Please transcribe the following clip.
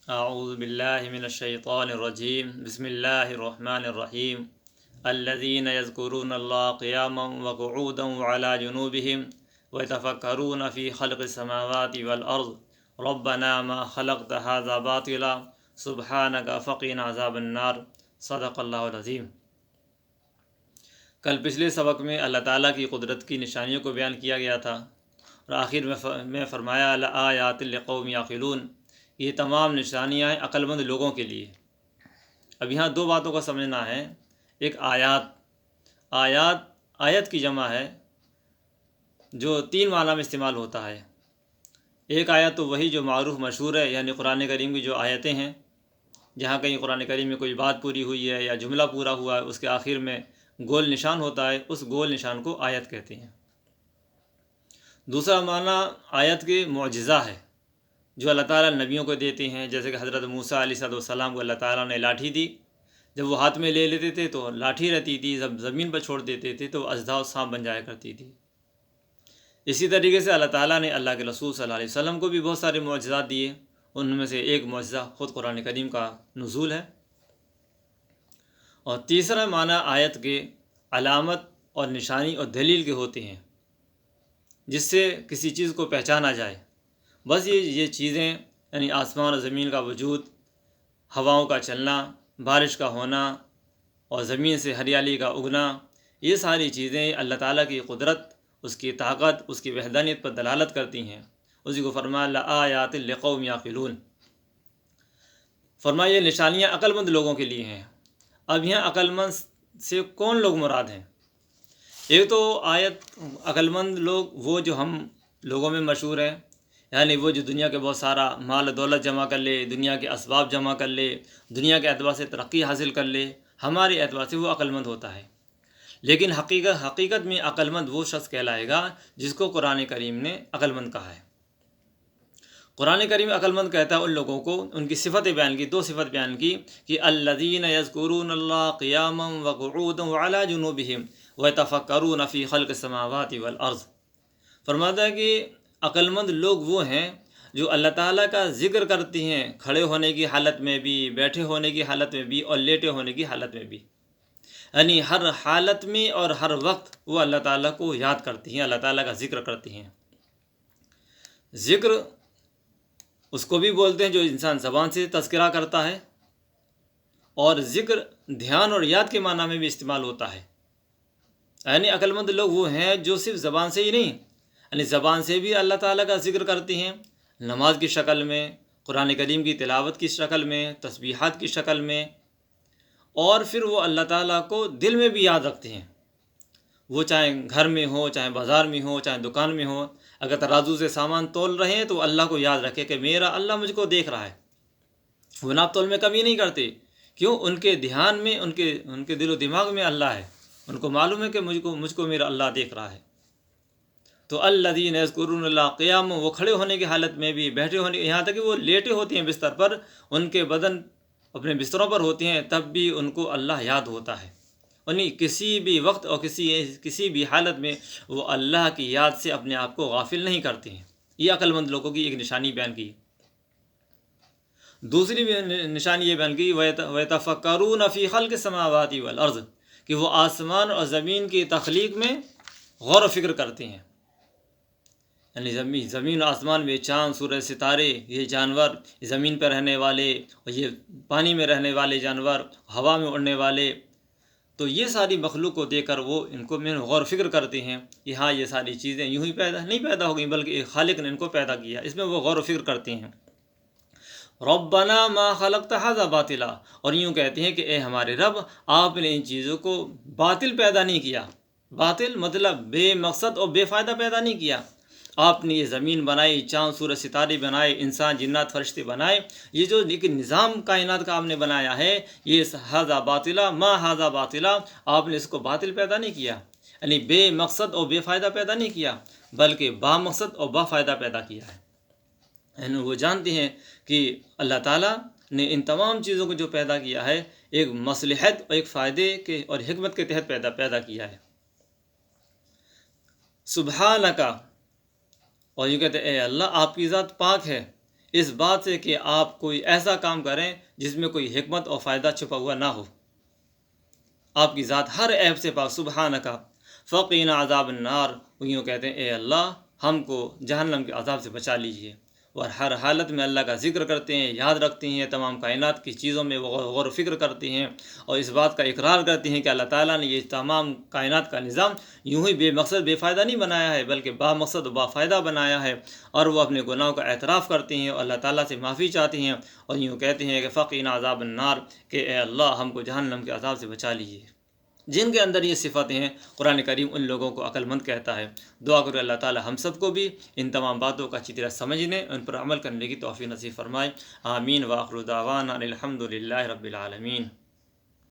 اعوذ باللہ من الشیطان الرجیم بسم اللہ الرحمن الرحیم الذین یذکرون اللہ قیاما وقعودا وعلی جنوبہم ویتفکرون فی خلق السماوات والارض ربنا ما خلقت ھذا باطلا سبحانک فقنا عذاب النار صدق اللہ العظیم۔ کل پچھلے سبق میں اللہ تعالیٰ کی قدرت کی نشانیوں کو بیان کیا گیا تھا اور آخر میں فرمایا لآیات لقوم یعقلون، یہ تمام نشانیاں ہیں عقل مند لوگوں کے لیے۔ اب یہاں دو باتوں کو سمجھنا ہے۔ ایک آیت کی جمع ہے جو تین معنی میں استعمال ہوتا ہے۔ ایک آیت تو وہی جو معروف مشہور ہے، یعنی قرآن کریم کی جو آیتیں ہیں، جہاں کہیں قرآن کریم میں کوئی بات پوری ہوئی ہے یا جملہ پورا ہوا ہے، اس کے آخر میں گول نشان ہوتا ہے، اس گول نشان کو آیت کہتے ہیں۔ دوسرا معنی آیت کے معجزہ ہے جو اللہ تعالیٰ نبیوں کو دیتے ہیں، جیسے کہ حضرت موسیٰ علیہ السلام کو اللہ تعالیٰ نے لاٹھی دی، جب وہ ہاتھ میں لے لیتے تھے تو لاٹھی رہتی تھی، جب زمین پر چھوڑ دیتے تھے تو اژدھا و سانپ بن جایا کرتی تھی۔ اسی طریقے سے اللہ تعالیٰ نے اللہ کے رسول صلی اللہ علیہ وسلم کو بھی بہت سارے معجزات دیے، ان میں سے ایک معجزہ خود قرآن کریم کا نزول ہے۔ اور تیسرا معنی آیت کے علامت اور نشانی اور دلیل کے ہوتے ہیں، جس سے کسی چیز کو پہچانا جائے۔ بس یہ چیزیں یعنی آسمان اور زمین کا وجود، ہواؤں کا چلنا، بارش کا ہونا اور زمین سے ہریالی کا اگنا، یہ ساری چیزیں اللہ تعالیٰ کی قدرت، اس کی طاقت، اس کی وحدانیت پر دلالت کرتی ہیں۔ اسی کو فرمایا لآیات لقوم یعقلون، فرمایا یہ نشانیاں عقل مند لوگوں کے لیے ہیں۔ اب یہاں عقل مند سے کون لوگ مراد ہیں؟ ایک تو آیت عقل مند لوگ وہ جو ہم لوگوں میں مشہور ہیں، یعنی وہ جو دنیا کے بہت سارا مال و دولت جمع کر لے، دنیا کے اسباب جمع کر لے، دنیا کے اعتبار سے ترقی حاصل کر لے، ہمارے اعتبار سے وہ عقل مند ہوتا ہے۔ لیکن حقیقت میں عقل مند وہ شخص کہلائے گا جس کو قرآن کریم نے عقل مند کہا ہے۔ قرآن کریم عقل مند کہتا ہے ان لوگوں کو، ان کی صفتیں بیان کی، دو صفت بیان کی کہ الذین یذکرون اللہ قیاما وقعودا وعلی جنوبہم ویتفکرون فی خلق السماوات والارض۔ فرماتا ہے کہ عقل مند لوگ وہ ہیں جو اللہ تعالیٰ کا ذکر کرتی ہیں، کھڑے ہونے کی حالت میں بھی، بیٹھے ہونے کی حالت میں بھی اور لیٹے ہونے کی حالت میں بھی، یعنی ہر حالت میں اور ہر وقت وہ اللہ تعالیٰ کو یاد کرتی ہیں، اللہ تعالیٰ کا ذکر کرتی ہیں۔ ذکر اس کو بھی بولتے ہیں جو انسان زبان سے تذکرہ کرتا ہے، اور ذکر دھیان اور یاد کے معنی میں بھی استعمال ہوتا ہے۔ یعنی عقل مند لوگ وہ ہیں جو صرف زبان سے ہی نہیں، یعنی زبان سے بھی اللہ تعالیٰ کا ذکر کرتے ہیں، نماز کی شکل میں، قرآن کریم کی تلاوت کی شکل میں، تسبیحات کی شکل میں، اور پھر وہ اللہ تعالیٰ کو دل میں بھی یاد رکھتے ہیں۔ وہ چاہے گھر میں ہو، چاہے بازار میں ہو، چاہے دکان میں ہو، اگر ترازو سے سامان تول رہے ہیں تو اللہ کو یاد رکھے کہ میرا اللہ مجھ کو دیکھ رہا ہے۔ وہ ناپ تول میں کمی نہیں کرتے، کیوں؟ ان کے دھیان میں، ان کے دل و دماغ میں اللہ ہے، ان کو معلوم ہے کہ مجھ کو میرا اللہ دیکھ رہا ہے۔ تو الذین یذکرون اللہ قیام، وہ کھڑے ہونے کی حالت میں بھی، بیٹھے ہونے، یہاں تک کہ وہ لیٹے ہوتے ہیں بستر پر، ان کے بدن اپنے بستروں پر ہوتے ہیں، تب بھی ان کو اللہ یاد ہوتا ہے۔ یعنی کسی بھی وقت اور کسی بھی حالت میں وہ اللہ کی یاد سے اپنے آپ کو غافل نہیں کرتے ہیں۔ یہ عقل مند لوگوں کی ایک نشانی بیان کی۔ دوسری نشانی یہ بیان کی وَيَتَفَكَّرُونَ فِي خَلْقِ السَّمَاوَاتِ وَالْأَرْضِ، کہ وہ آسمان اور زمین کی تخلیق میں غور و فکر کرتے ہیں۔ یعنی زمین و آسمان میں چاند، سورج، ستارے، یہ جانور، زمین پہ رہنے والے، اور یہ پانی میں رہنے والے جانور، ہوا میں اڑنے والے، تو یہ ساری مخلوق کو دیکھ کر وہ ان کو میں غور و فکر کرتے ہیں کہ ہاں یہ ساری چیزیں یوں ہی نہیں پیدا ہو گئیں، بلکہ ایک خالق نے ان کو پیدا کیا، اس میں وہ غور و فکر کرتے ہیں۔ ربنا ما خلقت ھذا باطلا، اور یوں کہتے ہیں کہ اے ہمارے رب، آپ نے ان چیزوں کو باطل پیدا نہیں کیا۔ باطل مطلب بے مقصد اور بے فائدہ پیدا نہیں کیا۔ آپ نے یہ زمین بنائی، چاند، سورج، ستارے بنائے، انسان، جنات، فرشتے بنائے، یہ جو لیکن نظام کائنات کا آپ نے بنایا ہے، یہ ھذا باطلا ما ھذا باطلا، آپ نے اس کو باطل پیدا نہیں کیا، یعنی بے مقصد اور بے فائدہ پیدا نہیں کیا، بلکہ با مقصد اور با فائدہ پیدا کیا ہے۔ یعنی وہ جانتے ہیں کہ اللہ تعالیٰ نے ان تمام چیزوں کو جو پیدا کیا ہے ایک مصلحت اور ایک فائدے کے اور حکمت کے تحت پیدا کیا ہے۔ سبحانک، اور یہ کہتے ہیں اے اللہ آپ کی ذات پاک ہے، اس بات سے کہ آپ کوئی ایسا کام کریں جس میں کوئی حکمت اور فائدہ چھپا ہوا نہ ہو۔ آپ کی ذات ہر عیب سے پاک، سبحانک فقینا عذاب النار۔ وہ یوں کہتے ہیں اے اللہ ہم کو جہنم کے عذاب سے بچا لیجیے، اور ہر حالت میں اللہ کا ذکر کرتے ہیں، یاد رکھتے ہیں، تمام کائنات کی چیزوں میں وہ غور و فکر کرتے ہیں، اور اس بات کا اقرار کرتے ہیں کہ اللہ تعالیٰ نے یہ تمام کائنات کا نظام یوں ہی بے مقصد بے فائدہ نہیں بنایا ہے، بلکہ با مقصد و با فائدہ بنایا ہے، اور وہ اپنے گناہوں کا اعتراف کرتے ہیں اور اللہ تعالیٰ سے معافی چاہتے ہیں، اور یوں کہتے ہیں کہ فقینا عذاب النار، کہ اے اللہ ہم کو جہنم کے عذاب سے بچا لیجیے۔ جن کے اندر یہ صفتیں ہیں قرآن کریم ان لوگوں کو عقل مند کہتا ہے۔ دعا کرو اللہ تعالی ہم سب کو بھی ان تمام باتوں کا اچھی طرح سمجھنے، ان پر عمل کرنے کی توفیق نصیب فرمائے۔ آمین۔ وآخر دعوانا الحمد للہ رب العالمین۔